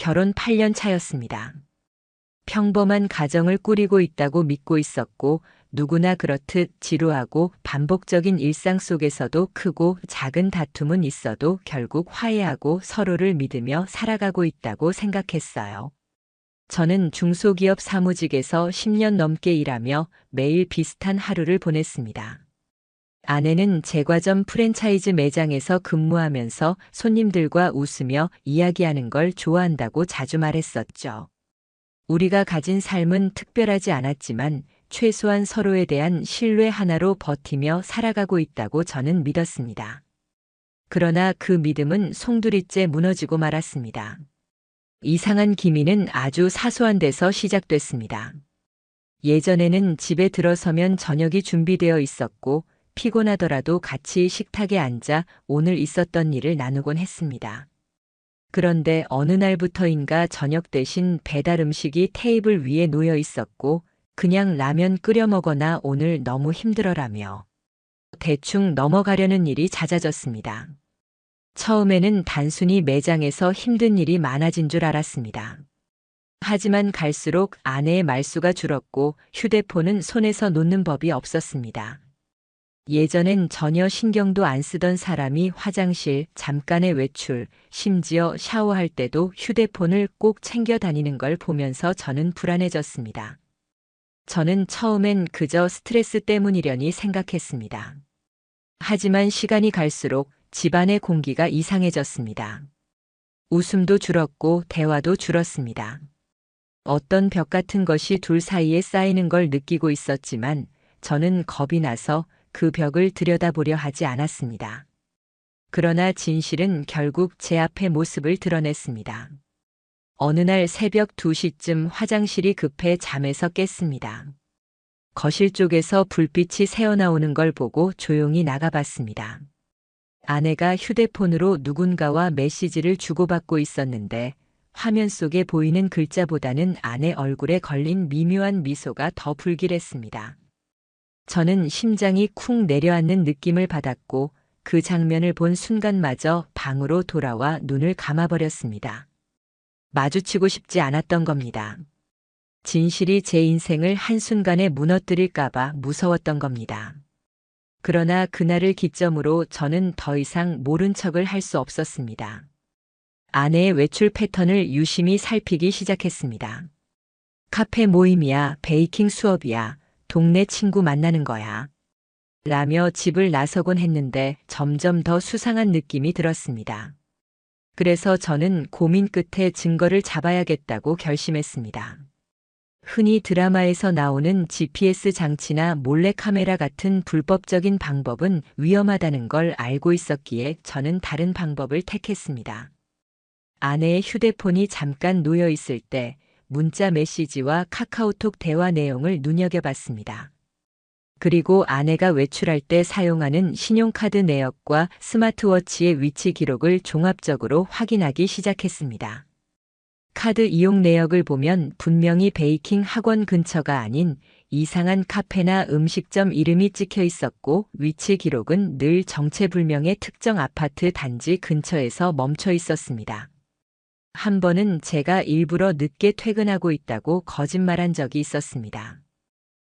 결혼 8년 차였습니다. 평범한 가정을 꾸리고 있다고 믿고 있었고 누구나 그렇듯 지루하고 반복적인 일상 속에서도 크고 작은 다툼은 있어도 결국 화해하고 서로를 믿으며 살아가고 있다고 생각했어요. 저는 중소기업 사무직에서 10년 넘게 일하며 매일 비슷한 하루를 보냈습니다. 아내는 제과점 프랜차이즈 매장에서 근무하면서 손님들과 웃으며 이야기하는 걸 좋아한다고 자주 말했었죠. 우리가 가진 삶은 특별하지 않았지만 최소한 서로에 대한 신뢰 하나로 버티며 살아가고 있다고 저는 믿었습니다. 그러나 그 믿음은 송두리째 무너지고 말았습니다. 이상한 기미는 아주 사소한 데서 시작됐습니다. 예전에는 집에 들어서면 저녁이 준비되어 있었고 피곤하더라도 같이 식탁에 앉아 오늘 있었던 일을 나누곤 했습니다. 그런데 어느 날부터인가 저녁 대신 배달 음식이 테이블 위에 놓여 있었고 그냥 라면 끓여 먹거나 오늘 너무 힘들어라며 대충 넘어가려는 일이 잦아졌습니다. 처음에는 단순히 매장에서 힘든 일이 많아진 줄 알았습니다. 하지만 갈수록 아내의 말수가 줄었고 휴대폰은 손에서 놓는 법이 없었습니다. 예전엔 전혀 신경도 안 쓰던 사람이 화장실, 잠깐의 외출, 심지어 샤워할 때도 휴대폰을 꼭 챙겨 다니는 걸 보면서 저는 불안해졌습니다. 저는 처음엔 그저 스트레스 때문이려니 생각했습니다. 하지만 시간이 갈수록 집안의 공기가 이상해졌습니다. 웃음도 줄었고 대화도 줄었습니다. 어떤 벽 같은 것이 둘 사이에 쌓이는 걸 느끼고 있었지만 저는 겁이 나서 그 벽을 들여다보려 하지 않았습니다. 그러나 진실은 결국 제 앞에 모습을 드러냈습니다. 어느 날 새벽 2시쯤 화장실이 급해 잠에서 깼습니다. 거실 쪽에서 불빛이 새어나오는 걸 보고 조용히 나가봤습니다. 아내가 휴대폰으로 누군가와 메시지를 주고받고 있었는데 화면 속에 보이는 글자보다는 아내 얼굴에 걸린 미묘한 미소가 더 불길했습니다. 저는 심장이 쿵 내려앉는 느낌을 받았고 그 장면을 본 순간마저 방으로 돌아와 눈을 감아버렸습니다. 마주치고 싶지 않았던 겁니다. 진실이 제 인생을 한순간에 무너뜨릴까봐 무서웠던 겁니다. 그러나 그날을 기점으로 저는 더 이상 모른 척을 할 수 없었습니다. 아내의 외출 패턴을 유심히 살피기 시작했습니다. 카페 모임이야, 베이킹 수업이야, 동네 친구 만나는 거야. 라며 집을 나서곤 했는데 점점 더 수상한 느낌이 들었습니다. 그래서 저는 고민 끝에 증거를 잡아야겠다고 결심했습니다. 흔히 드라마에서 나오는 GPS 장치나 몰래카메라 같은 불법적인 방법은 위험하다는 걸 알고 있었기에 저는 다른 방법을 택했습니다. 아내의 휴대폰이 잠깐 놓여 있을 때 문자 메시지와 카카오톡 대화 내용을 눈여겨봤습니다. 그리고 아내가 외출할 때 사용하는 신용카드 내역과 스마트워치의 위치 기록을 종합적으로 확인하기 시작했습니다. 카드 이용 내역을 보면 분명히 베이킹 학원 근처가 아닌 이상한 카페나 음식점 이름이 찍혀 있었고 위치 기록은 늘 정체불명의 특정 아파트 단지 근처에서 멈춰 있었습니다. 한 번은 제가 일부러 늦게 퇴근하고 있다고 거짓말한 적이 있었습니다.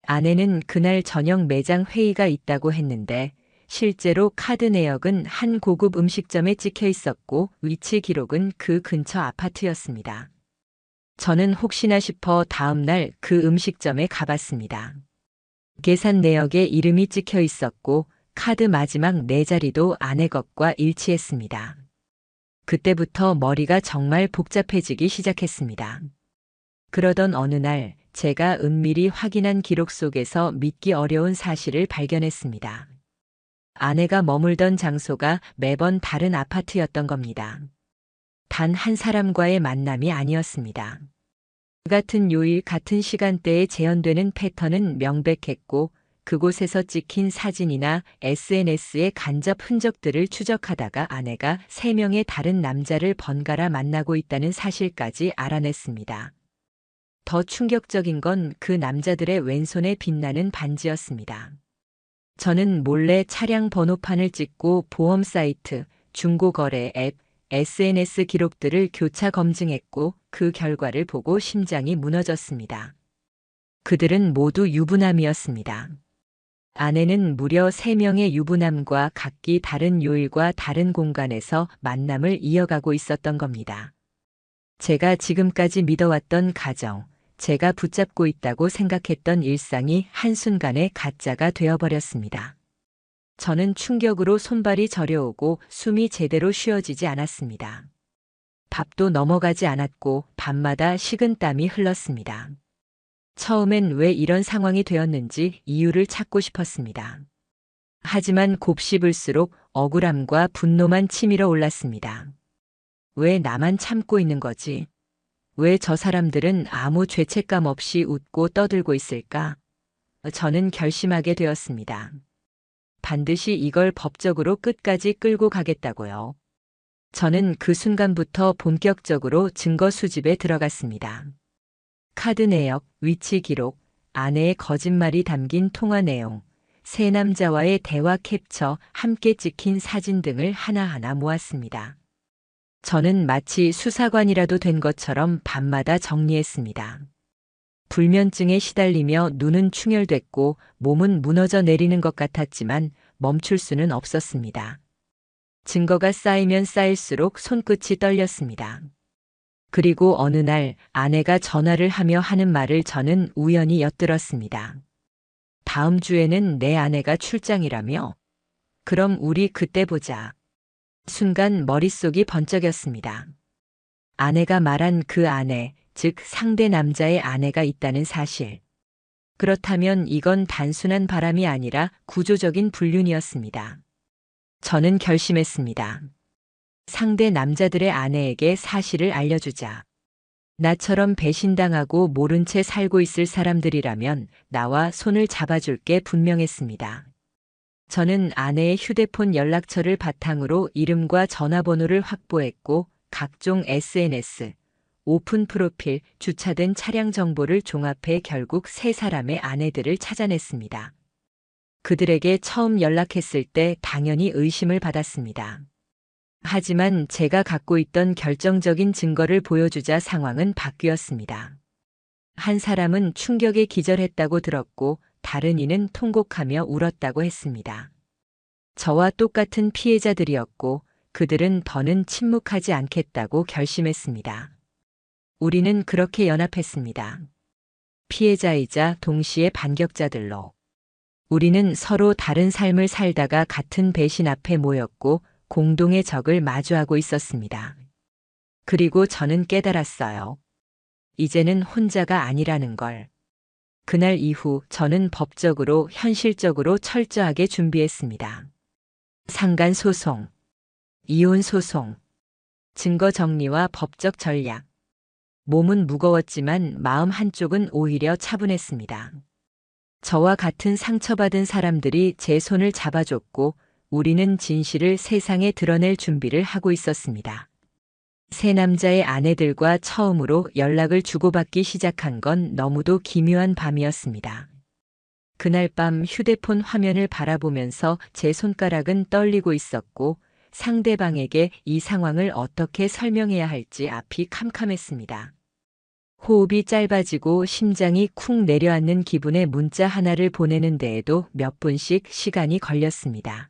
아내는 그날 저녁 매장 회의가 있다고 했는데 실제로 카드 내역은 한 고급 음식점에 찍혀 있었고 위치 기록은 그 근처 아파트였습니다. 저는 혹시나 싶어 다음 날 그 음식점에 가봤습니다. 계산 내역에 이름이 찍혀 있었고 카드 마지막 4자리도 아내 것과 일치했습니다. 그때부터 머리가 정말 복잡해지기 시작했습니다. 그러던 어느 날 제가 은밀히 확인한 기록 속에서 믿기 어려운 사실을 발견했습니다. 아내가 머물던 장소가 매번 다른 아파트였던 겁니다. 단 한 사람과의 만남이 아니었습니다. 같은 요일 같은 시간대에 재현되는 패턴은 명백했고 그곳에서 찍힌 사진이나 SNS의 간접 흔적들을 추적하다가 아내가 3명의 다른 남자를 번갈아 만나고 있다는 사실까지 알아냈습니다. 더 충격적인 건 그 남자들의 왼손에 빛나는 반지였습니다. 저는 몰래 차량 번호판을 찍고 보험 사이트, 중고거래 앱, SNS 기록들을 교차 검증했고 그 결과를 보고 심장이 무너졌습니다. 그들은 모두 유부남이었습니다. 아내는 무려 3명의 유부남과 각기 다른 요일과 다른 공간에서 만남을 이어가고 있었던 겁니다. 제가 지금까지 믿어왔던 가정, 제가 붙잡고 있다고 생각했던 일상이 한순간에 가짜가 되어버렸습니다. 저는 충격으로 손발이 저려오고 숨이 제대로 쉬어지지 않았습니다. 밥도 넘어가지 않았고 밤마다 식은땀이 흘렀습니다. 처음엔 왜 이런 상황이 되었는지 이유를 찾고 싶었습니다. 하지만 곱씹을수록 억울함과 분노만 치밀어 올랐습니다. 왜 나만 참고 있는 거지? 왜 저 사람들은 아무 죄책감 없이 웃고 떠들고 있을까? 저는 결심하게 되었습니다. 반드시 이걸 법적으로 끝까지 끌고 가겠다고요. 저는 그 순간부터 본격적으로 증거 수집에 들어갔습니다. 카드 내역, 위치 기록, 아내의 거짓말이 담긴 통화 내용, 세 남자와의 대화 캡처, 함께 찍힌 사진 등을 하나하나 모았습니다. 저는 마치 수사관이라도 된 것처럼 밤마다 정리했습니다. 불면증에 시달리며 눈은 충혈됐고 몸은 무너져 내리는 것 같았지만 멈출 수는 없었습니다. 증거가 쌓이면 쌓일수록 손끝이 떨렸습니다. 그리고 어느 날 아내가 전화를 하며 하는 말을 저는 우연히 엿들었습니다. 다음 주에는 내 아내가 출장이라며? 그럼 우리 그때 보자. 순간 머릿속이 번쩍였습니다. 아내가 말한 그 아내, 즉 상대 남자의 아내가 있다는 사실. 그렇다면 이건 단순한 바람이 아니라 구조적인 불륜이었습니다. 저는 결심했습니다. 상대 남자들의 아내에게 사실을 알려주자. 나처럼 배신당하고 모른 채 살고 있을 사람들이라면 나와 손을 잡아줄 게 분명했습니다. 저는 아내의 휴대폰 연락처를 바탕으로 이름과 전화번호를 확보했고 각종 SNS, 오픈 프로필, 주차된 차량 정보를 종합해 결국 세 사람의 아내들을 찾아냈습니다. 그들에게 처음 연락했을 때 당연히 의심을 받았습니다. 하지만 제가 갖고 있던 결정적인 증거를 보여주자 상황은 바뀌었습니다. 한 사람은 충격에 기절했다고 들었고 다른 이는 통곡하며 울었다고 했습니다. 저와 똑같은 피해자들이었고 그들은 더는 침묵하지 않겠다고 결심했습니다. 우리는 그렇게 연합했습니다. 피해자이자 동시에 반격자들로. 우리는 서로 다른 삶을 살다가 같은 배신 앞에 모였고 공동의 적을 마주하고 있었습니다. 그리고 저는 깨달았어요. 이제는 혼자가 아니라는 걸. 그날 이후 저는 법적으로, 현실적으로 철저하게 준비했습니다. 상간 소송, 이혼 소송, 증거 정리와 법적 전략. 몸은 무거웠지만 마음 한쪽은 오히려 차분했습니다. 저와 같은 상처받은 사람들이 제 손을 잡아줬고 우리는 진실을 세상에 드러낼 준비를 하고 있었습니다. 세 남자의 아내들과 처음으로 연락을 주고받기 시작한 건 너무도 기묘한 밤이었습니다. 그날 밤 휴대폰 화면을 바라보면서 제 손가락은 떨리고 있었고 상대방에게 이 상황을 어떻게 설명해야 할지 앞이 캄캄했습니다. 호흡이 짧아지고 심장이 쿵 내려앉는 기분의 문자 하나를 보내는 데에도 몇 분씩 시간이 걸렸습니다.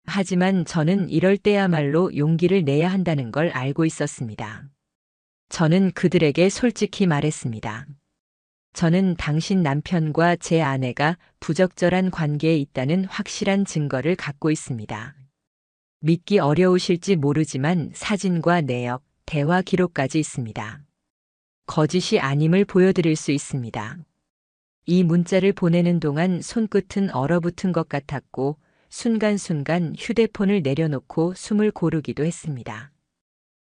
하지만 저는 이럴 때야말로 용기를 내야 한다는 걸 알고 있었습니다. 저는 그들에게 솔직히 말했습니다. 저는 당신 남편과 제 아내가 부적절한 관계에 있다는 확실한 증거를 갖고 있습니다. 믿기 어려우실지 모르지만 사진과 내역, 대화 기록까지 있습니다. 거짓이 아님을 보여드릴 수 있습니다. 이 문자를 보내는 동안 손끝은 얼어붙은 것 같았고 순간순간 휴대폰을 내려놓고 숨을 고르기도 했습니다.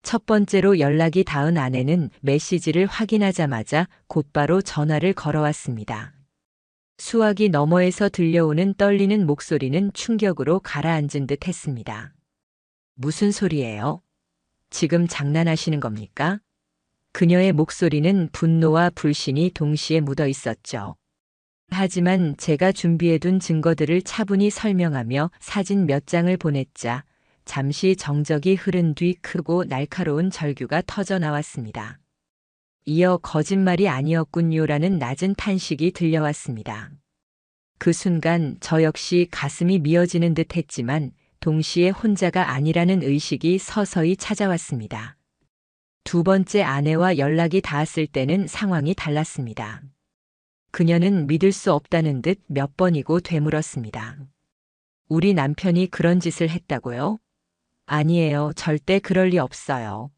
첫 번째로 연락이 닿은 아내는 메시지를 확인하자마자 곧바로 전화를 걸어왔습니다. 수화기 너머에서 들려오는 떨리는 목소리는 충격으로 가라앉은 듯 했습니다. 무슨 소리예요? 지금 장난하시는 겁니까? 그녀의 목소리는 분노와 불신이 동시에 묻어 있었죠. 하지만 제가 준비해둔 증거들을 차분히 설명하며 사진 몇 장을 보냈자 잠시 정적이 흐른 뒤 크고 날카로운 절규가 터져 나왔습니다. 이어 거짓말이 아니었군요라는 낮은 탄식이 들려왔습니다. 그 순간 저 역시 가슴이 미어지는 듯 했지만 동시에 혼자가 아니라는 의식이 서서히 찾아왔습니다. 두 번째 아내와 연락이 닿았을 때는 상황이 달랐습니다. 그녀는 믿을 수 없다는 듯 몇 번이고 되물었습니다. 우리 남편이 그런 짓을 했다고요? 아니에요. 절대 그럴 리 없어요.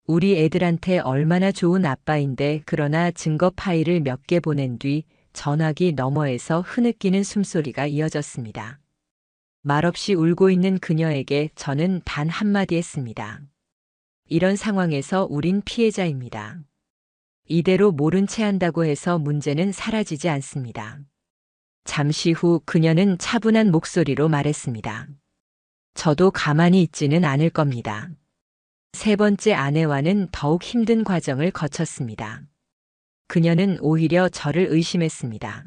우리 애들한테 얼마나 좋은 아빠인데 그러나 증거 파일을 몇 개 보낸 뒤 전화기 너머에서 흐느끼는 숨소리가 이어졌습니다. 말없이 울고 있는 그녀에게 저는 단 한마디 했습니다. 이런 상황에서 우린 피해자입니다. 이대로 모른 채 한다고 해서 문제는 사라지지 않습니다. 잠시 후 그녀는 차분한 목소리로 말했습니다. 저도 가만히 있지는 않을 겁니다. 세 번째 아내와는 더욱 힘든 과정을 거쳤습니다. 그녀는 오히려 저를 의심했습니다.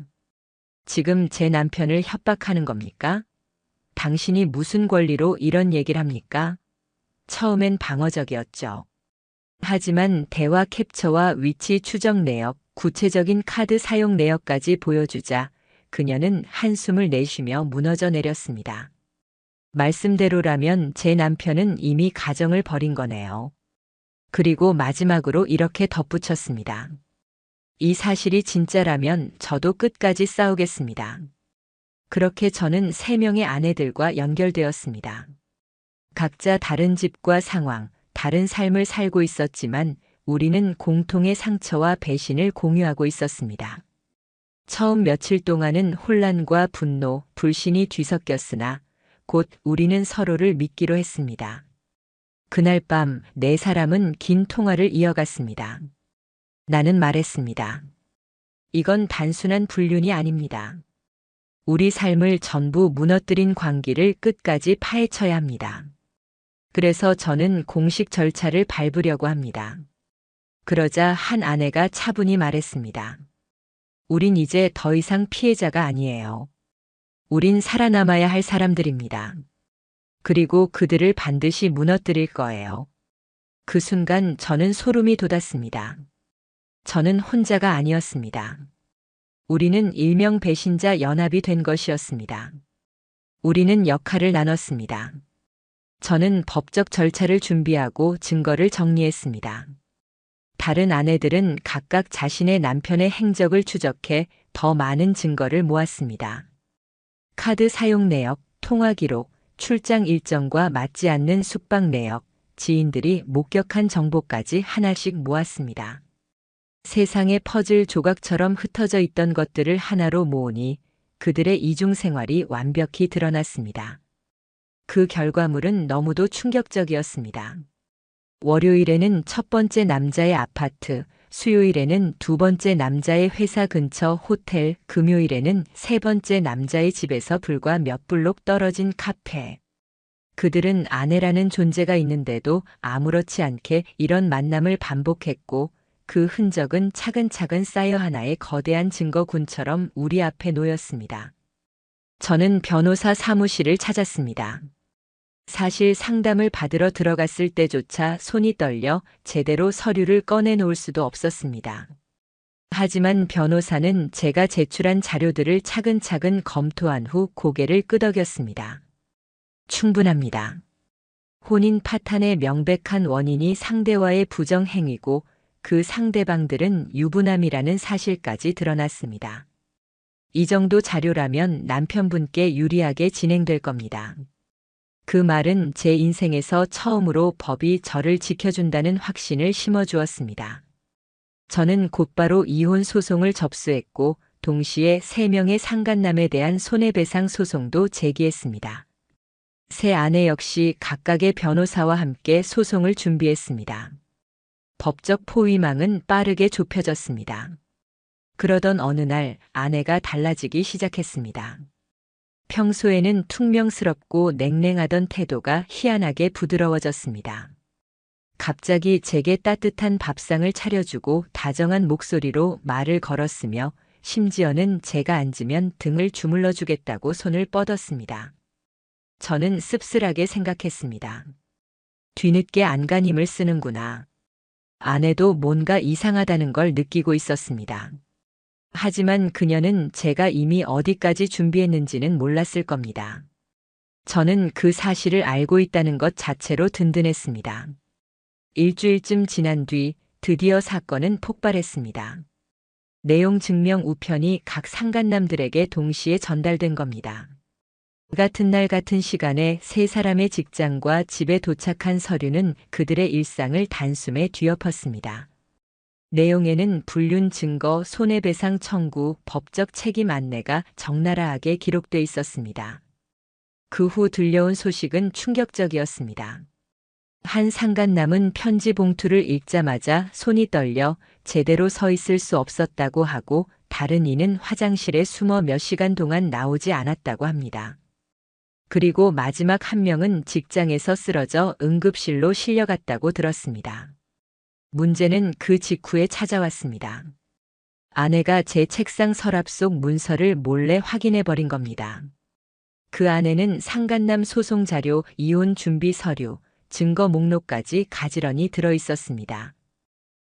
지금 제 남편을 협박하는 겁니까? 당신이 무슨 권리로 이런 얘기를 합니까? 처음엔 방어적이었죠. 하지만 대화 캡처와 위치 추적 내역, 구체적인 카드 사용 내역까지 보여주자 그녀는 한숨을 내쉬며 무너져 내렸습니다. 말씀대로라면 제 남편은 이미 가정을 버린 거네요. 그리고 마지막으로 이렇게 덧붙였습니다. 이 사실이 진짜라면 저도 끝까지 싸우겠습니다. 그렇게 저는 3명의 아내들과 연결되었습니다. 각자 다른 집과 상황, 다른 삶을 살고 있었지만 우리는 공통의 상처와 배신을 공유하고 있었습니다. 처음 며칠 동안은 혼란과 분노, 불신이 뒤섞였으나 곧 우리는 서로를 믿기로 했습니다. 그날 밤 4사람은 긴 통화를 이어갔습니다. 나는 말했습니다. 이건 단순한 불륜이 아닙니다. 우리 삶을 전부 무너뜨린 관계를 끝까지 파헤쳐야 합니다. 그래서 저는 공식 절차를 밟으려고 합니다. 그러자 한 아내가 차분히 말했습니다. 우린 이제 더 이상 피해자가 아니에요. 우린 살아남아야 할 사람들입니다. 그리고 그들을 반드시 무너뜨릴 거예요. 그 순간 저는 소름이 돋았습니다. 저는 혼자가 아니었습니다. 우리는 일명 배신자 연합이 된 것이었습니다. 우리는 역할을 나눴습니다. 저는 법적 절차를 준비하고 증거를 정리했습니다. 다른 아내들은 각각 자신의 남편의 행적을 추적해 더 많은 증거를 모았습니다. 카드 사용 내역, 통화 기록, 출장 일정과 맞지 않는 숙박 내역, 지인들이 목격한 정보까지 하나씩 모았습니다. 세상의 퍼즐 조각처럼 흩어져 있던 것들을 하나로 모으니 그들의 이중 생활이 완벽히 드러났습니다. 그 결과물은 너무도 충격적이었습니다. 월요일에는 첫 번째 남자의 아파트, 수요일에는 두 번째 남자의 회사 근처 호텔, 금요일에는 세 번째 남자의 집에서 불과 몇 블록 떨어진 카페. 그들은 아내라는 존재가 있는데도 아무렇지 않게 이런 만남을 반복했고 그 흔적은 차근차근 쌓여 하나의 거대한 증거군처럼 우리 앞에 놓였습니다. 저는 변호사 사무실을 찾았습니다. 사실 상담을 받으러 들어갔을 때조차 손이 떨려 제대로 서류를 꺼내놓을 수도 없었습니다. 하지만 변호사는 제가 제출한 자료들을 차근차근 검토한 후 고개를 끄덕였습니다. 충분합니다. 혼인 파탄의 명백한 원인이 상대와의 부정행위고 그 상대방들은 유부남이라는 사실까지 드러났습니다. 이 정도 자료라면 남편분께 유리하게 진행될 겁니다. 그 말은 제 인생에서 처음으로 법이 저를 지켜준다는 확신을 심어주었습니다. 저는 곧바로 이혼 소송을 접수했고 동시에 3명의 상간남에 대한 손해배상 소송도 제기했습니다. 세 아내 역시 각각의 변호사와 함께 소송을 준비했습니다. 법적 포위망은 빠르게 좁혀졌습니다. 그러던 어느 날 아내가 달라지기 시작했습니다. 평소에는 퉁명스럽고 냉랭하던 태도가 희한하게 부드러워졌습니다. 갑자기 제게 따뜻한 밥상을 차려주고 다정한 목소리로 말을 걸었으며 심지어는 제가 앉으면 등을 주물러 주겠다고 손을 뻗었습니다. 저는 씁쓸하게 생각했습니다. 뒤늦게 안간힘을 쓰는구나. 아내도 뭔가 이상하다는 걸 느끼고 있었습니다. 하지만 그녀는 제가 이미 어디까지 준비했는지는 몰랐을 겁니다. 저는 그 사실을 알고 있다는 것 자체로 든든했습니다. 일주일쯤 지난 뒤 드디어 사건은 폭발했습니다. 내용 증명 우편이 각 상간남들에게 동시에 전달된 겁니다. 같은 날 같은 시간에 세 사람의 직장과 집에 도착한 서류는 그들의 일상을 단숨에 뒤엎었습니다. 내용에는 불륜 증거, 손해배상 청구, 법적 책임 안내가 적나라하게 기록돼 있었습니다. 그 후 들려온 소식은 충격적이었습니다. 한 상간남은 편지 봉투를 읽자마자 손이 떨려 제대로 서 있을 수 없었다고 하고, 다른 이는 화장실에 숨어 몇 시간 동안 나오지 않았다고 합니다. 그리고 마지막 한 명은 직장에서 쓰러져 응급실로 실려갔다고 들었습니다. 문제는 그 직후에 찾아왔습니다. 아내가 제 책상 서랍 속 문서를 몰래 확인해 버린 겁니다. 그 안에는 상간남 소송 자료, 이혼 준비 서류, 증거 목록까지 가지런히 들어 있었습니다.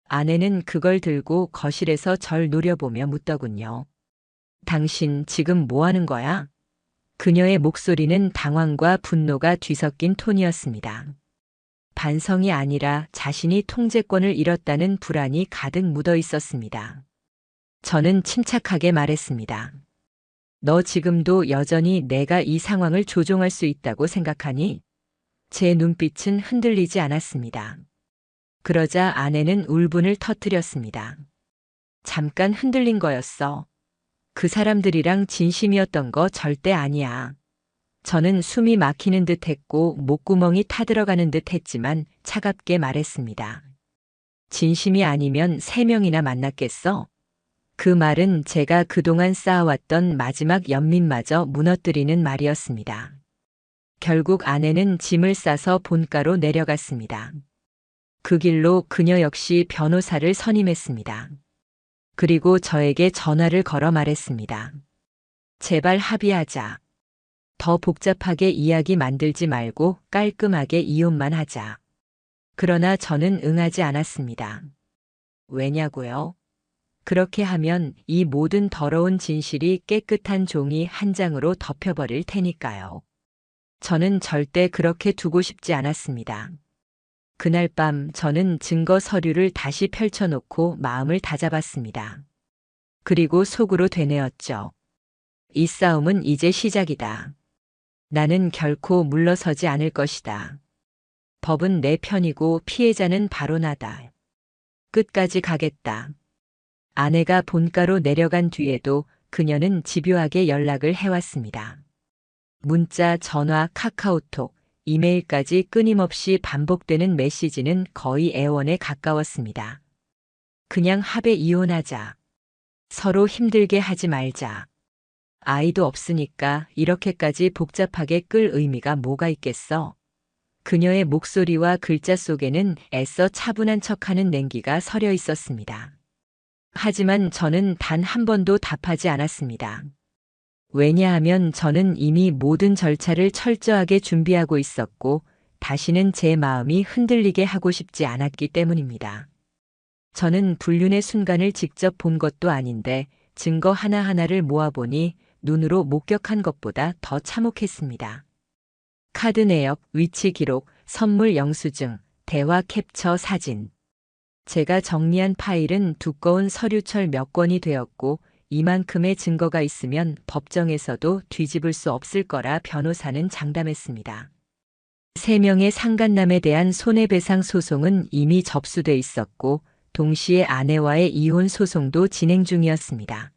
아내는 그걸 들고 거실에서 절 노려보며 묻더군요. 당신 지금 뭐 하는 거야? 그녀의 목소리는 당황과 분노가 뒤섞인 톤이었습니다. 반성이 아니라 자신이 통제권을 잃었다는 불안이 가득 묻어 있었습니다. 저는 침착하게 말했습니다. 너 지금도 여전히 내가 이 상황을 조종할 수 있다고 생각하니? 제 눈빛은 흔들리지 않았습니다. 그러자 아내는 울분을 터뜨렸습니다. 잠깐 흔들린 거였어. 그 사람들이랑 진심이었던 거 절대 아니야. 저는 숨이 막히는 듯 했고 목구멍이 타들어가는 듯 했지만 차갑게 말했습니다. 진심이 아니면 3명이나 만났겠어? 그 말은 제가 그동안 쌓아왔던 마지막 연민마저 무너뜨리는 말이었습니다. 결국 아내는 짐을 싸서 본가로 내려갔습니다. 그 길로 그녀 역시 변호사를 선임했습니다. 그리고 저에게 전화를 걸어 말했습니다. 제발 합의하자. 더 복잡하게 이야기 만들지 말고 깔끔하게 이혼만 하자. 그러나 저는 응하지 않았습니다. 왜냐고요? 그렇게 하면 이 모든 더러운 진실이 깨끗한 종이 한 장으로 덮여버릴 테니까요. 저는 절대 그렇게 두고 싶지 않았습니다. 그날 밤 저는 증거 서류를 다시 펼쳐놓고 마음을 다잡았습니다. 그리고 속으로 되뇌었죠. 이 싸움은 이제 시작이다. 나는 결코 물러서지 않을 것이다. 법은 내 편이고 피해자는 바로 나다. 끝까지 가겠다. 아내가 본가로 내려간 뒤에도 그녀는 집요하게 연락을 해왔습니다. 문자, 전화, 카카오톡, 이메일까지 끊임없이 반복되는 메시지는 거의 애원에 가까웠습니다. 그냥 합의 이혼하자. 서로 힘들게 하지 말자. 아이도 없으니까 이렇게까지 복잡하게 끌 의미가 뭐가 있겠어? 그녀의 목소리와 글자 속에는 애써 차분한 척하는 냉기가 서려 있었습니다. 하지만 저는 단 한 번도 답하지 않았습니다. 왜냐하면 저는 이미 모든 절차를 철저하게 준비하고 있었고 다시는 제 마음이 흔들리게 하고 싶지 않았기 때문입니다. 저는 불륜의 순간을 직접 본 것도 아닌데 증거 하나하나를 모아보니 눈으로 목격한 것보다 더 참혹했습니다. 카드 내역, 위치 기록, 선물 영수증, 대화 캡처 사진. 제가 정리한 파일은 두꺼운 서류철 몇 권이 되었고 이만큼의 증거가 있으면 법정에서도 뒤집을 수 없을 거라 변호사는 장담했습니다. 3명의 상간남에 대한 손해배상 소송은 이미 접수돼 있었고 동시에 아내와의 이혼 소송도 진행 중이었습니다.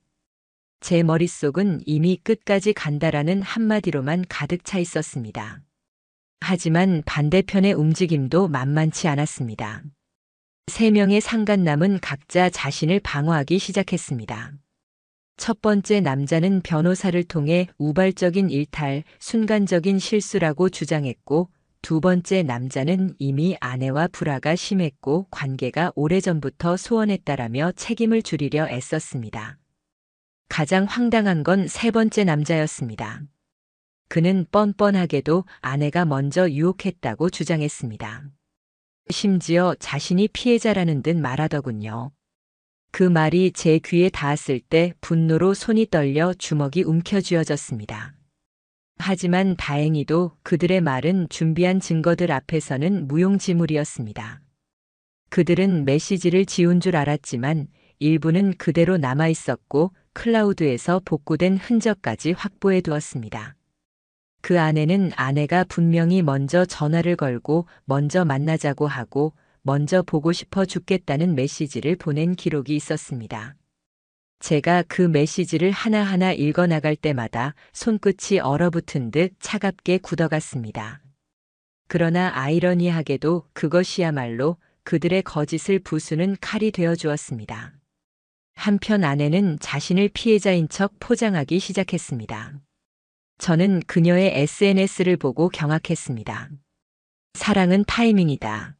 제 머릿속은 이미 끝까지 간다라는 한마디로만 가득 차 있었습니다. 하지만 반대편의 움직임도 만만치 않았습니다. 3명의 상간남은 각자 자신을 방어하기 시작했습니다. 첫 번째 남자는 변호사를 통해 우발적인 일탈, 순간적인 실수라고 주장했고, 두 번째 남자는 이미 아내와 불화가 심했고 관계가 오래전부터 소원했다라며 책임을 줄이려 애썼습니다. 가장 황당한 건 세 번째 남자였습니다. 그는 뻔뻔하게도 아내가 먼저 유혹했다고 주장했습니다. 심지어 자신이 피해자라는 듯 말하더군요. 그 말이 제 귀에 닿았을 때 분노로 손이 떨려 주먹이 움켜쥐어졌습니다. 하지만 다행히도 그들의 말은 준비한 증거들 앞에서는 무용지물이었습니다. 그들은 메시지를 지운 줄 알았지만 일부는 그대로 남아 있었고 클라우드에서 복구된 흔적까지 확보해 두었습니다. 그 안에는 아내가 분명히 먼저 전화를 걸고 먼저 만나자고 하고 먼저 보고 싶어 죽겠다는 메시지를 보낸 기록이 있었습니다. 제가 그 메시지를 하나하나 읽어나갈 때마다 손끝이 얼어붙은 듯 차갑게 굳어갔습니다. 그러나 아이러니하게도 그것이야말로 그들의 거짓을 부수는 칼이 되어 주었습니다. 한편 아내는 자신을 피해자인 척 포장하기 시작했습니다. 저는 그녀의 SNS를 보고 경악했습니다. 사랑은 타이밍이다.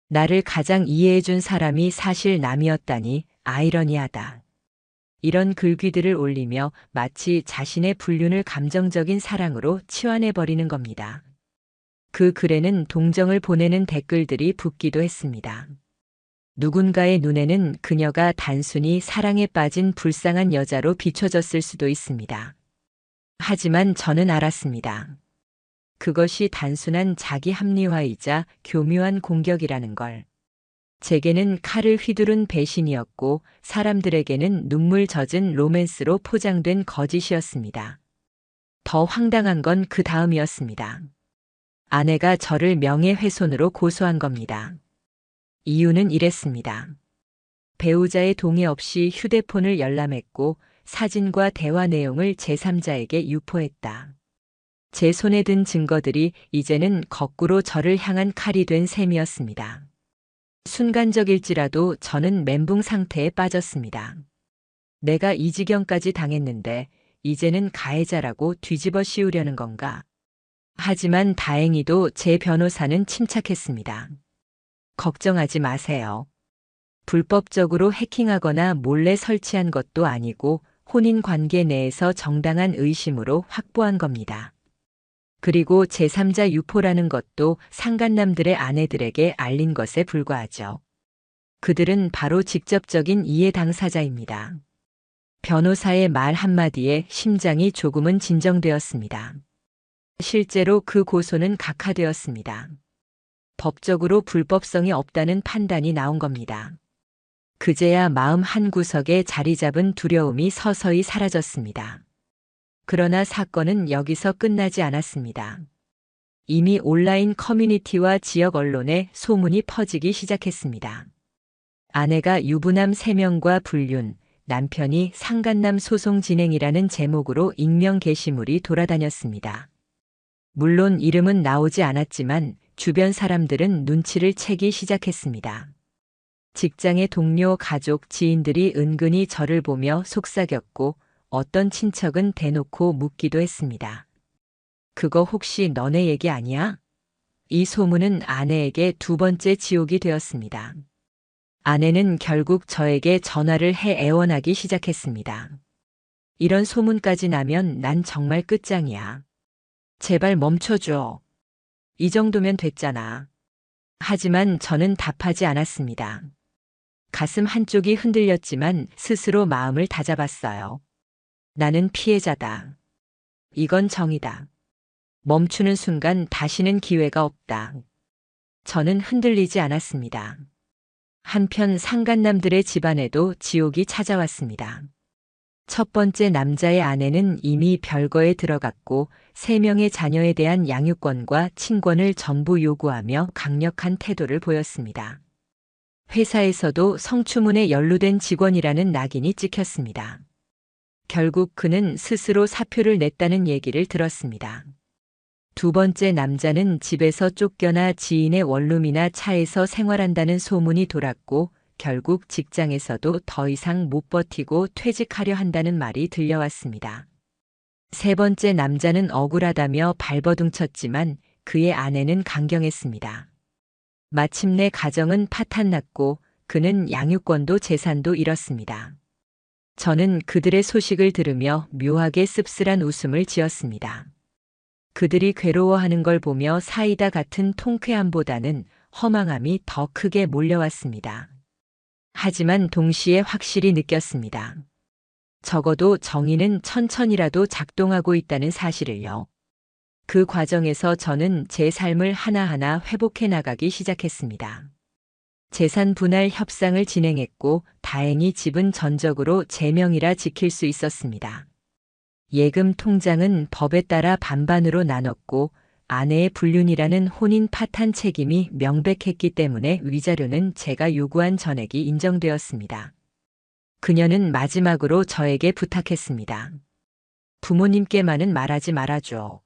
나를 가장 이해해준 사람이 사실 남이었다니 아이러니하다. 이런 글귀들을 올리며 마치 자신의 불륜을 감정적인 사랑으로 치환해버리는 겁니다. 그 글에는 동정을 보내는 댓글들이 붙기도 했습니다. 누군가의 눈에는 그녀가 단순히 사랑에 빠진 불쌍한 여자로 비춰졌을 수도 있습니다. 하지만 저는 알았습니다. 그것이 단순한 자기 합리화이자 교묘한 공격이라는 걸. 제게는 칼을 휘두른 배신이었고 사람들에게는 눈물 젖은 로맨스로 포장된 거짓이었습니다. 더 황당한 건 그 다음이었습니다. 아내가 저를 명예훼손으로 고소한 겁니다. 이유는 이랬습니다. 배우자의 동의 없이 휴대폰을 열람했고 사진과 대화 내용을 제3자에게 유포했다. 제 손에 든 증거들이 이제는 거꾸로 저를 향한 칼이 된 셈이었습니다. 순간적일지라도 저는 멘붕 상태에 빠졌습니다. 내가 이 지경까지 당했는데 이제는 가해자라고 뒤집어 씌우려는 건가? 하지만 다행히도 제 변호사는 침착했습니다. 걱정하지 마세요. 불법적으로 해킹하거나 몰래 설치한 것도 아니고 혼인 관계 내에서 정당한 의심으로 확보한 겁니다. 그리고 제3자 유포라는 것도 상간남들의 아내들에게 알린 것에 불과하죠. 그들은 바로 직접적인 이해 당사자입니다. 변호사의 말 한마디에 심장이 조금은 진정되었습니다. 실제로 그 고소는 각하되었습니다. 법적으로 불법성이 없다는 판단이 나온 겁니다. 그제야 마음 한구석에 자리 잡은 두려움이 서서히 사라졌습니다. 그러나 사건은 여기서 끝나지 않았습니다. 이미 온라인 커뮤니티와 지역 언론에 소문이 퍼지기 시작했습니다. 아내가 유부남 3명과 불륜, 남편이 상간남 소송 진행이라는 제목으로 익명 게시물이 돌아다녔습니다. 물론 이름은 나오지 않았지만 주변 사람들은 눈치를 채기 시작했습니다. 직장의 동료, 가족, 지인들이 은근히 저를 보며 속삭였고 어떤 친척은 대놓고 묻기도 했습니다. 그거 혹시 너네 얘기 아니야? 이 소문은 아내에게 2번째 지옥이 되었습니다. 아내는 결국 저에게 전화를 해 애원하기 시작했습니다. 이런 소문까지 나면 난 정말 끝장이야. 제발 멈춰줘. 이 정도면 됐잖아. 하지만 저는 답하지 않았습니다. 가슴 한쪽이 흔들렸지만 스스로 마음을 다잡았어요. 나는 피해자다. 이건 정의다. 멈추는 순간 다시는 기회가 없다. 저는 흔들리지 않았습니다. 한편 상간남들의 집안에도 지옥이 찾아왔습니다. 첫 번째 남자의 아내는 이미 별거에 들어갔고 3명의 자녀에 대한 양육권과 친권을 전부 요구하며 강력한 태도를 보였습니다. 회사에서도 성추문에 연루된 직원이라는 낙인이 찍혔습니다. 결국 그는 스스로 사표를 냈다는 얘기를 들었습니다. 2번째 남자는 집에서 쫓겨나 지인의 원룸이나 차에서 생활한다는 소문이 돌았고 결국 직장에서도 더 이상 못 버티고 퇴직하려 한다는 말이 들려왔습니다. 3번째 남자는 억울하다며 발버둥 쳤지만 그의 아내는 강경했습니다. 마침내 가정은 파탄났고 그는 양육권도 재산도 잃었습니다. 저는 그들의 소식을 들으며 묘하게 씁쓸한 웃음을 지었습니다. 그들이 괴로워하는 걸 보며 사이다 같은 통쾌함보다는 허망함이 더 크게 몰려왔습니다. 하지만 동시에 확실히 느꼈습니다. 적어도 정의는 천천히라도 작동하고 있다는 사실을요. 그 과정에서 저는 제 삶을 하나하나 회복해 나가기 시작했습니다. 재산 분할 협상을 진행했고 다행히 집은 전적으로 제 명의라 지킬 수 있었습니다. 예금 통장은 법에 따라 반반으로 나눴고 아내의 불륜이라는 혼인 파탄 책임이 명백했기 때문에 위자료는 제가 요구한 전액이 인정되었습니다. 그녀는 마지막으로 저에게 부탁했습니다. 부모님께만은 말하지 말아줘.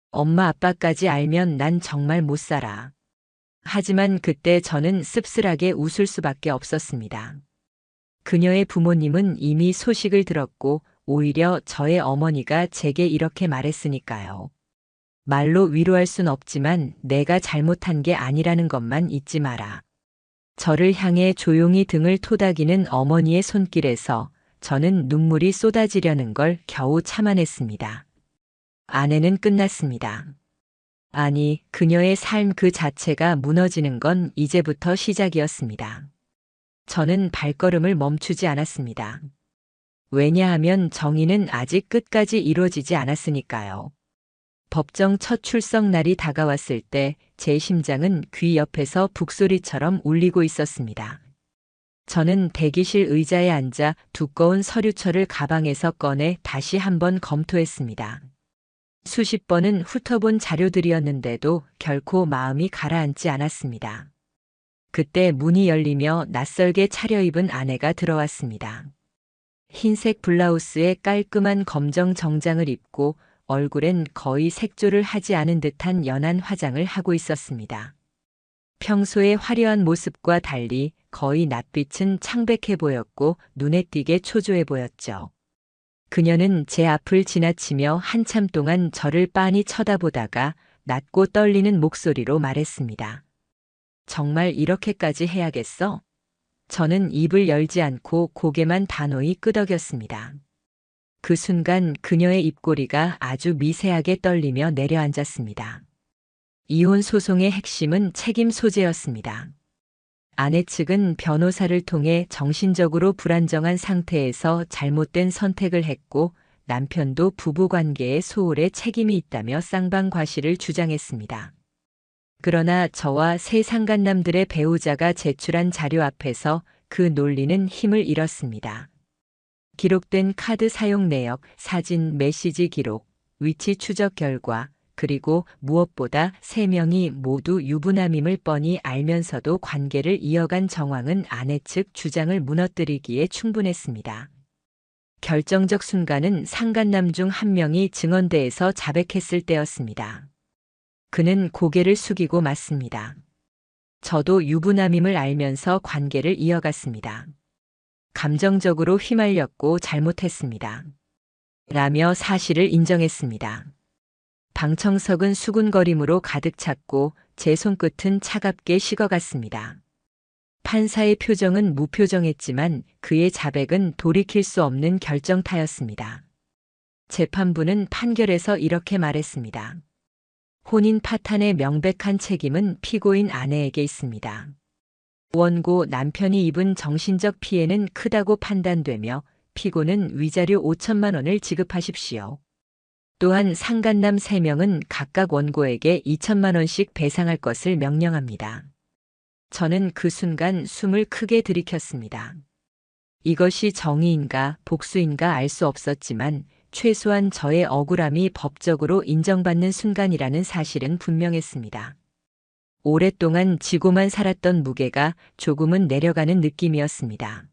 엄마 아빠까지 알면 난 정말 못 살아. 하지만 그때 저는 씁쓸하게 웃을 수밖에 없었습니다. 그녀의 부모님은 이미 소식을 들었고 오히려 저의 어머니가 제게 이렇게 말했으니까요. 말로 위로할 순 없지만 내가 잘못한 게 아니라는 것만 잊지 마라. 저를 향해 조용히 등을 토닥이는 어머니의 손길에서 저는 눈물이 쏟아지려는 걸 겨우 참아냈습니다. 아내는 끝났습니다. 아니, 그녀의 삶 그 자체가 무너지는 건 이제부터 시작이었습니다. 저는 발걸음을 멈추지 않았습니다. 왜냐하면 정의는 아직 끝까지 이루어지지 않았으니까요. 법정 첫 출석 날이 다가왔을 때 제 심장은 귀 옆에서 북소리처럼 울리고 있었습니다. 저는 대기실 의자에 앉아 두꺼운 서류철을 가방에서 꺼내 다시 한번 검토했습니다. 수십 번은 훑어본 자료들이었는데도 결코 마음이 가라앉지 않았습니다. 그때 문이 열리며 낯설게 차려입은 아내가 들어왔습니다. 흰색 블라우스에 깔끔한 검정 정장을 입고 얼굴엔 거의 색조를 하지 않은 듯한 연한 화장을 하고 있었습니다. 평소의 화려한 모습과 달리 거의 낯빛은 창백해 보였고 눈에 띄게 초조해 보였죠. 그녀는 제 앞을 지나치며 한참 동안 저를 빤히 쳐다보다가 낮고 떨리는 목소리로 말했습니다. 정말 이렇게까지 해야겠어? 저는 입을 열지 않고 고개만 단호히 끄덕였습니다. 그 순간 그녀의 입꼬리가 아주 미세하게 떨리며 내려앉았습니다. 이혼 소송의 핵심은 책임 소재였습니다. 아내 측은 변호사를 통해 정신적으로 불안정한 상태에서 잘못된 선택을 했고 남편도 부부관계의 소홀에 책임이 있다며 쌍방과실을 주장했습니다. 그러나 저와 세 상간남들의 배우자가 제출한 자료 앞에서 그 논리는 힘을 잃었습니다. 기록된 카드 사용 내역, 사진, 메시지 기록, 위치 추적 결과, 그리고 무엇보다 세 명이 모두 유부남임을 뻔히 알면서도 관계를 이어간 정황은 아내 측 주장을 무너뜨리기에 충분했습니다. 결정적 순간은 상간남 중 한 명이 증언대에서 자백했을 때였습니다. 그는 고개를 숙이고 맞습니다. 저도 유부남임을 알면서 관계를 이어갔습니다. 감정적으로 휘말렸고 잘못했습니다. 라며 사실을 인정했습니다. 방청석은 수군거림으로 가득 찼고 제 손끝은 차갑게 식어갔습니다. 판사의 표정은 무표정했지만 그의 자백은 돌이킬 수 없는 결정타였습니다. 재판부는 판결에서 이렇게 말했습니다. 혼인 파탄의 명백한 책임은 피고인 아내에게 있습니다. 원고 남편이 입은 정신적 피해는 크다고 판단되며 피고는 위자료 5천만 원을 지급하십시오. 또한 상간남 3명은 각각 원고에게 2천만 원씩 배상할 것을 명령합니다. 저는 그 순간 숨을 크게 들이켰습니다. 이것이 정의인가 복수인가 알 수 없었지만 최소한 저의 억울함이 법적으로 인정받는 순간이라는 사실은 분명했습니다. 오랫동안 지고만 살았던 무게가 조금은 내려가는 느낌이었습니다.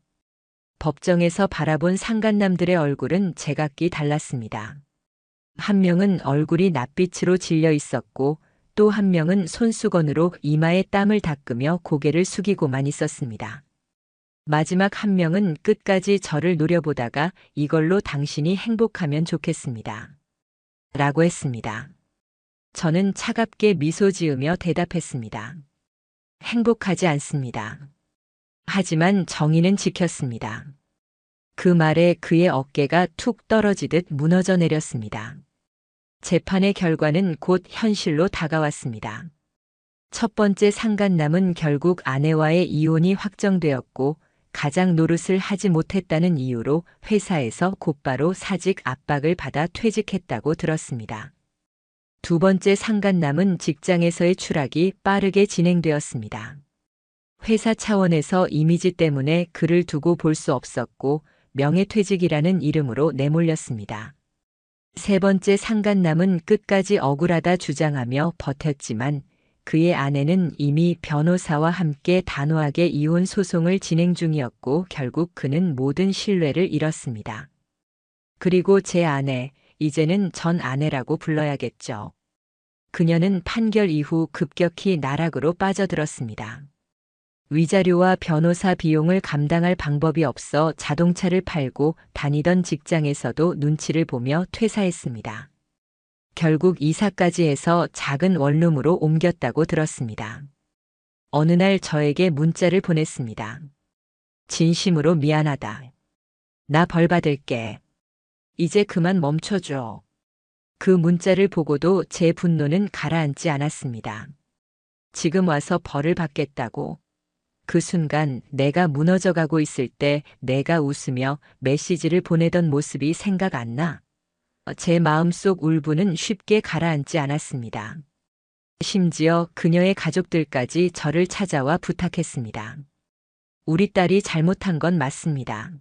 법정에서 바라본 상간남들의 얼굴은 제각기 달랐습니다. 한 명은 얼굴이 낯빛으로 질려 있었고 또 한 명은 손수건으로 이마에 땀을 닦으며 고개를 숙이고만 있었습니다. 마지막 한 명은 끝까지 저를 노려보다가 이걸로 당신이 행복하면 좋겠습니다. 라고 했습니다. 저는 차갑게 미소 지으며 대답했습니다. 행복하지 않습니다. 하지만 정의는 지켰습니다. 그 말에 그의 어깨가 툭 떨어지듯 무너져 내렸습니다. 재판의 결과는 곧 현실로 다가왔습니다. 첫 번째 상간남은 결국 아내와의 이혼이 확정되었고 가장 노릇을 하지 못했다는 이유로 회사에서 곧바로 사직 압박을 받아 퇴직했다고 들었습니다. 두 번째 상간남은 직장에서의 추락이 빠르게 진행되었습니다. 회사 차원에서 이미지 때문에 그를 두고 볼 수 없었고 명예퇴직이라는 이름으로 내몰렸습니다. 세 번째 상간남은 끝까지 억울하다 주장하며 버텼지만 그의 아내는 이미 변호사와 함께 단호하게 이혼 소송을 진행 중이었고 결국 그는 모든 신뢰를 잃었습니다. 그리고 제 아내, 이제는 전 아내라고 불러야겠죠. 그녀는 판결 이후 급격히 나락으로 빠져들었습니다. 위자료와 변호사 비용을 감당할 방법이 없어 자동차를 팔고 다니던 직장에서도 눈치를 보며 퇴사했습니다. 결국 이사까지 해서 작은 원룸으로 옮겼다고 들었습니다. 어느 날 저에게 문자를 보냈습니다. 진심으로 미안하다. 나 벌 받을게. 이제 그만 멈춰줘. 그 문자를 보고도 제 분노는 가라앉지 않았습니다. 지금 와서 벌을 받겠다고. 그 순간 내가 무너져가고 있을 때 내가 웃으며 메시지를 보내던 모습이 생각 안 나. 제 마음속 울분은 쉽게 가라앉지 않았습니다. 심지어 그녀의 가족들까지 저를 찾아와 부탁했습니다. 우리 딸이 잘못한 건 맞습니다.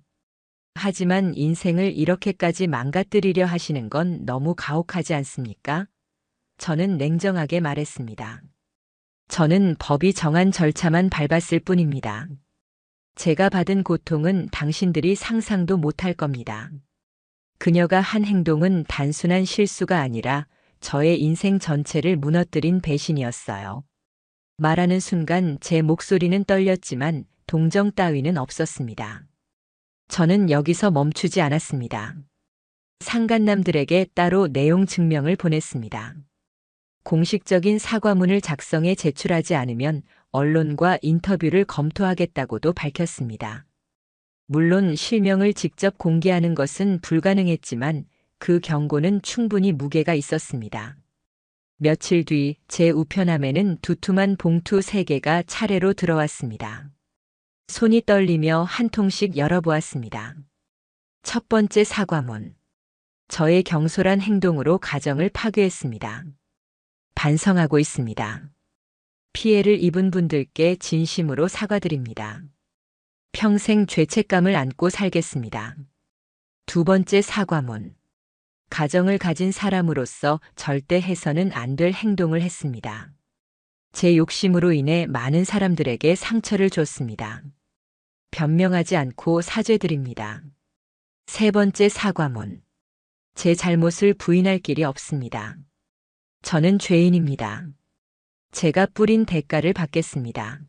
하지만 인생을 이렇게까지 망가뜨리려 하시는 건 너무 가혹하지 않습니까? 저는 냉정하게 말했습니다. 저는 법이 정한 절차만 밟았을 뿐입니다. 제가 받은 고통은 당신들이 상상도 못할 겁니다. 그녀가 한 행동은 단순한 실수가 아니라 저의 인생 전체를 무너뜨린 배신이었어요. 말하는 순간 제 목소리는 떨렸지만 동정 따위는 없었습니다. 저는 여기서 멈추지 않았습니다. 상간남들에게 따로 내용 증명을 보냈습니다. 공식적인 사과문을 작성해 제출하지 않으면 언론과 인터뷰를 검토하겠다고도 밝혔습니다. 물론 실명을 직접 공개하는 것은 불가능했지만 그 경고는 충분히 무게가 있었습니다. 며칠 뒤 제 우편함에는 두툼한 봉투 3개가 차례로 들어왔습니다. 손이 떨리며 한 통씩 열어보았습니다. 첫 번째 사과문. 저의 경솔한 행동으로 가정을 파괴했습니다. 반성하고 있습니다. 피해를 입은 분들께 진심으로 사과드립니다. 평생 죄책감을 안고 살겠습니다. 두 번째 사과문. 가정을 가진 사람으로서 절대 해서는 안 될 행동을 했습니다. 제 욕심으로 인해 많은 사람들에게 상처를 줬습니다. 변명하지 않고 사죄드립니다. 세 번째 사과문. 제 잘못을 부인할 길이 없습니다. 저는 죄인입니다. 제가 뿌린 대가를 받겠습니다.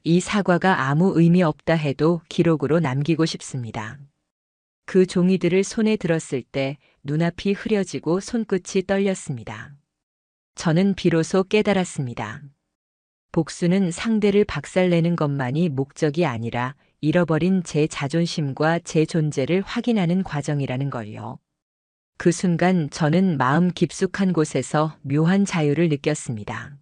이 사과가 아무 의미 없다 해도 기록으로 남기고 싶습니다. 그 종이들을 손에 들었을 때 눈앞이 흐려지고 손끝이 떨렸습니다. 저는 비로소 깨달았습니다. 복수는 상대를 박살내는 것만이 목적이 아니라 잃어버린 제 자존심과 제 존재를 확인하는 과정이라는 걸요. 그 순간 저는 마음 깊숙한 곳에서 묘한 자유를 느꼈습니다.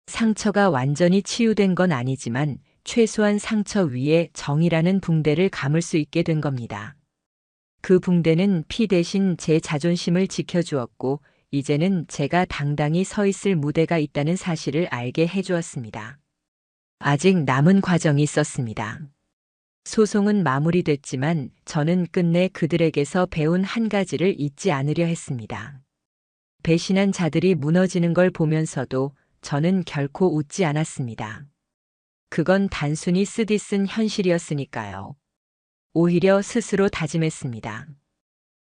상처가 완전히 치유된 건 아니지만 최소한 상처 위에 정이라는 붕대를 감을 수 있게 된 겁니다. 그 붕대는 피 대신 제 자존심을 지켜주었고 이제는 제가 당당히 서 있을 무대가 있다는 사실을 알게 해주었습니다. 아직 남은 과정이 있었습니다. 소송은 마무리됐지만 저는 끝내 그들에게서 배운 한 가지를 잊지 않으려 했습니다. 배신한 자들이 무너지는 걸 보면서도 저는 결코 웃지 않았습니다. 그건 단순히 쓰디쓴 현실이었으니까요. 오히려 스스로 다짐했습니다.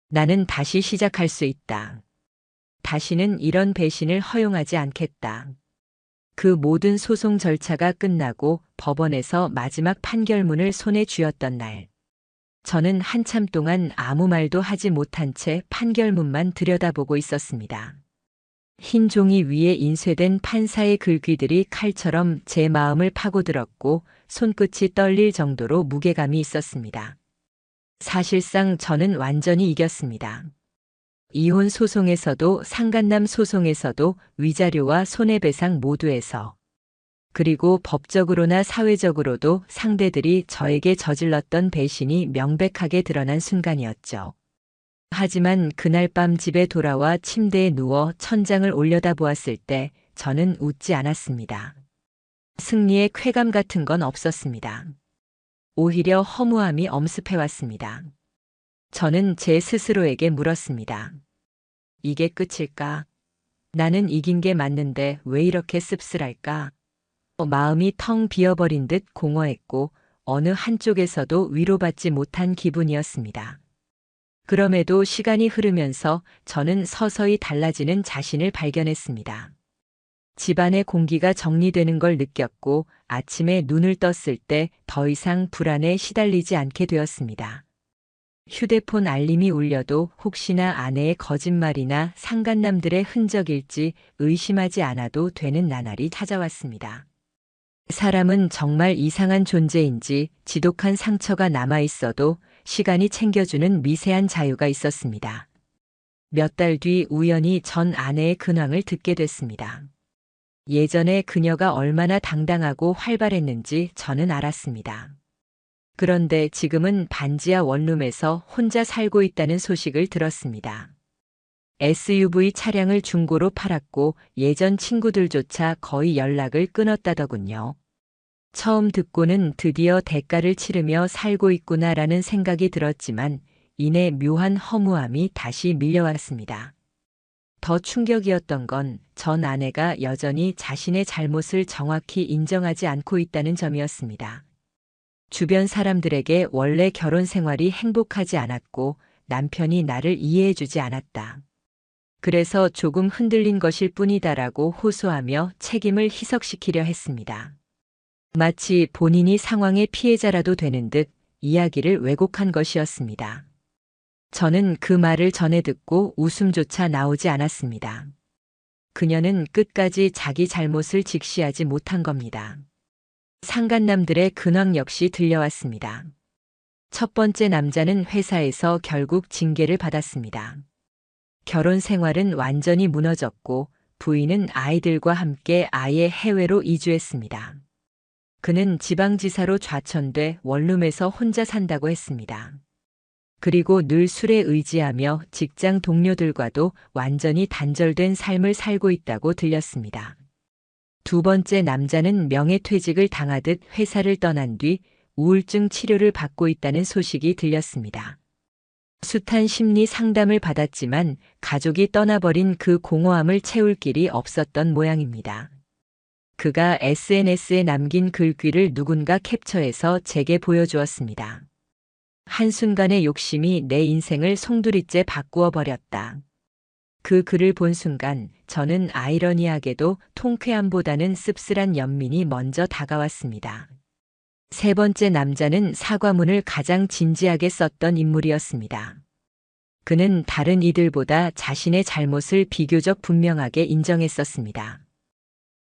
나는 다시 시작할 수 있다. 다시는 이런 배신을 허용하지 않겠다. 그 모든 소송 절차가 끝나고 법원에서 마지막 판결문을 손에 쥐었던 날, 저는 한참 동안 아무 말도 하지 못한 채 판결문만 들여다보고 있었습니다. 흰 종이 위에 인쇄된 판사의 글귀들이 칼처럼 제 마음을 파고들었고 손끝이 떨릴 정도로 무게감이 있었습니다. 사실상 저는 완전히 이겼습니다. 이혼 소송에서도 상간남 소송에서도 위자료와 손해배상 모두에서 그리고 법적으로나 사회적으로도 상대들이 저에게 저질렀던 배신이 명백하게 드러난 순간이었죠. 하지만 그날 밤 집에 돌아와 침대에 누워 천장을 올려다보았을 때 저는 웃지 않았습니다. 승리의 쾌감 같은 건 없었습니다. 오히려 허무함이 엄습해왔습니다. 저는 제 스스로에게 물었습니다. 이게 끝일까? 나는 이긴 게 맞는데 왜 이렇게 씁쓸할까? 마음이 텅 비어버린 듯 공허했고 어느 한쪽에서도 위로받지 못한 기분이었습니다. 그럼에도 시간이 흐르면서 저는 서서히 달라지는 자신을 발견했습니다. 집안의 공기가 정리되는 걸 느꼈고 아침에 눈을 떴을 때 더 이상 불안에 시달리지 않게 되었습니다. 휴대폰 알림이 울려도 혹시나 아내의 거짓말이나 상간남들의 흔적일지 의심하지 않아도 되는 나날이 찾아왔습니다. 사람은 정말 이상한 존재인지 지독한 상처가 남아있어도 시간이 챙겨주는 미세한 자유가 있었습니다. 몇 달 뒤 우연히 전 아내의 근황을 듣게 됐습니다. 예전에 그녀가 얼마나 당당하고 활발했는지 저는 알았습니다. 그런데 지금은 반지하 원룸에서 혼자 살고 있다는 소식을 들었습니다. SUV 차량을 중고로 팔았고 예전 친구들조차 거의 연락을 끊었다더군요. 처음 듣고는 드디어 대가를 치르며 살고 있구나라는 생각이 들었지만 이내 묘한 허무함이 다시 밀려왔습니다. 더 충격이었던 건 전 아내가 여전히 자신의 잘못을 정확히 인정하지 않고 있다는 점이었습니다. 주변 사람들에게 원래 결혼 생활이 행복하지 않았고 남편이 나를 이해해주지 않았다. 그래서 조금 흔들린 것일 뿐이다라고 호소하며 책임을 희석시키려 했습니다. 마치 본인이 상황의 피해자라도 되는 듯 이야기를 왜곡한 것이었습니다. 저는 그 말을 전해 듣고 웃음조차 나오지 않았습니다. 그녀는 끝까지 자기 잘못을 직시하지 못한 겁니다. 상간남들의 근황 역시 들려왔습니다. 첫 번째 남자는 회사에서 결국 징계를 받았습니다. 결혼 생활은 완전히 무너졌고 부인은 아이들과 함께 아예 해외로 이주했습니다. 그는 지방지사로 좌천돼 원룸에서 혼자 산다고 했습니다. 그리고 늘 술에 의지하며 직장 동료들과도 완전히 단절된 삶을 살고 있다고 들렸습니다. 두 번째 남자는 명예퇴직을 당하듯 회사를 떠난 뒤 우울증 치료를 받고 있다는 소식이 들렸습니다. 숱한 심리 상담을 받았지만 가족이 떠나버린 그 공허함을 채울 길이 없었던 모양입니다. 그가 SNS에 남긴 글귀를 누군가 캡처해서 제게 보여주었습니다. 한순간의 욕심이 내 인생을 송두리째 바꾸어 버렸다. 그 글을 본 순간 저는 아이러니하게도 통쾌함보다는 씁쓸한 연민이 먼저 다가왔습니다. 세 번째 남자는 사과문을 가장 진지하게 썼던 인물이었습니다. 그는 다른 이들보다 자신의 잘못을 비교적 분명하게 인정했었습니다.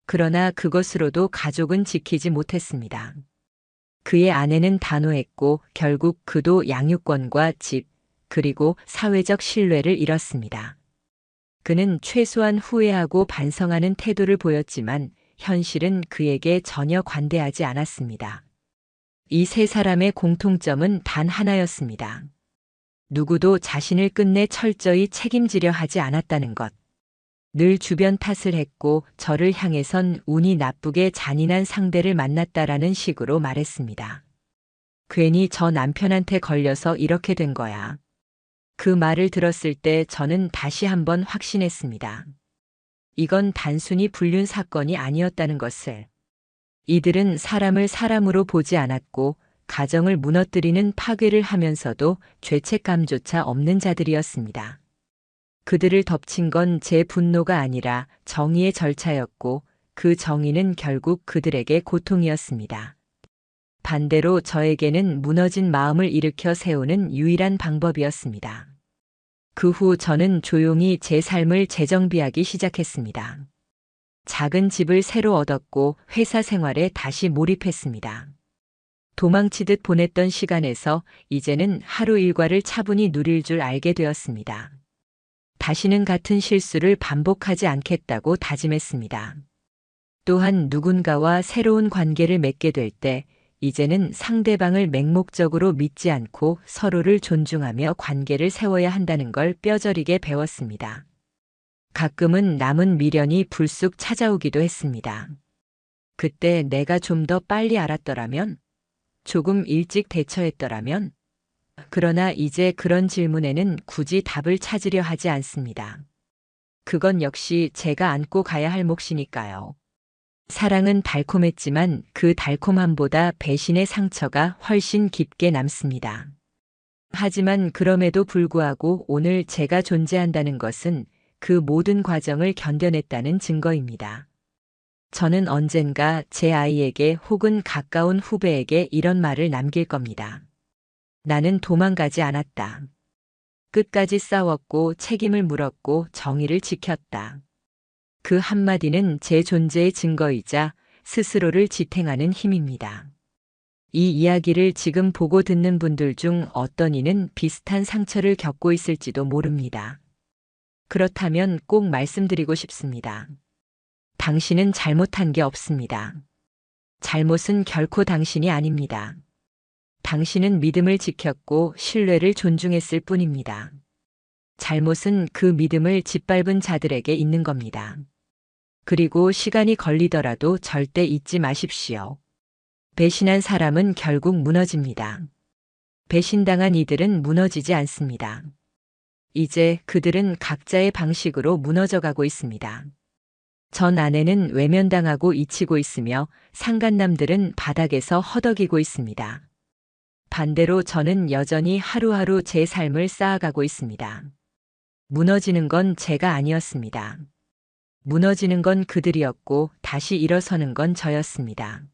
그러나 그것으로도 가족은 지키지 못했습니다. 그의 아내는 단호했고 결국 그도 양육권과 집, 그리고 사회적 신뢰를 잃었습니다. 그는 최소한 후회하고 반성하는 태도를 보였지만 현실은 그에게 전혀 관대하지 않았습니다. 이 세 사람의 공통점은 단 하나였습니다. 누구도 자신을 끝내 철저히 책임지려 하지 않았다는 것. 늘 주변 탓을 했고 저를 향해선 운이 나쁘게 잔인한 상대를 만났다라는 식으로 말했습니다. 괜히 저 남편한테 걸려서 이렇게 된 거야. 그 말을 들었을 때 저는 다시 한번 확신했습니다. 이건 단순히 불륜 사건이 아니었다는 것을. 이들은 사람을 사람으로 보지 않았고 가정을 무너뜨리는 파괴를 하면서도 죄책감조차 없는 자들이었습니다. 그들을 덮친 건 제 분노가 아니라 정의의 절차였고 그 정의는 결국 그들에게 고통이었습니다. 반대로 저에게는 무너진 마음을 일으켜 세우는 유일한 방법이었습니다. 그 후 저는 조용히 제 삶을 재정비하기 시작했습니다. 작은 집을 새로 얻었고 회사 생활에 다시 몰입했습니다. 도망치듯 보냈던 시간에서 이제는 하루 일과를 차분히 누릴 줄 알게 되었습니다. 다시는 같은 실수를 반복하지 않겠다고 다짐했습니다. 또한 누군가와 새로운 관계를 맺게 될 때 이제는 상대방을 맹목적으로 믿지 않고 서로를 존중하며 관계를 세워야 한다는 걸 뼈저리게 배웠습니다. 가끔은 남은 미련이 불쑥 찾아오기도 했습니다. 그때 내가 좀 더 빨리 알았더라면, 조금 일찍 대처했더라면, 그러나 이제 그런 질문에는 굳이 답을 찾으려 하지 않습니다. 그건 역시 제가 안고 가야 할 몫이니까요. 사랑은 달콤했지만 그 달콤함보다 배신의 상처가 훨씬 깊게 남습니다. 하지만 그럼에도 불구하고 오늘 제가 존재한다는 것은 그 모든 과정을 견뎌냈다는 증거입니다. 저는 언젠가 제 아이에게 혹은 가까운 후배에게 이런 말을 남길 겁니다. 나는 도망가지 않았다. 끝까지 싸웠고 책임을 물었고 정의를 지켰다. 그 한마디는 제 존재의 증거이자 스스로를 지탱하는 힘입니다. 이 이야기를 지금 보고 듣는 분들 중 어떤 이는 비슷한 상처를 겪고 있을지도 모릅니다. 그렇다면 꼭 말씀드리고 싶습니다. 당신은 잘못한 게 없습니다. 잘못은 결코 당신이 아닙니다. 당신은 믿음을 지켰고 신뢰를 존중했을 뿐입니다. 잘못은 그 믿음을 짓밟은 자들에게 있는 겁니다. 그리고 시간이 걸리더라도 절대 잊지 마십시오. 배신한 사람은 결국 무너집니다. 배신당한 이들은 무너지지 않습니다. 이제 그들은 각자의 방식으로 무너져가고 있습니다. 전 아내는 외면당하고 잊히고 있으며 상간남들은 바닥에서 허덕이고 있습니다. 반대로 저는 여전히 하루하루 제 삶을 쌓아가고 있습니다. 무너지는 건 제가 아니었습니다. 무너지는 건 그들이었고 다시 일어서는 건 저였습니다.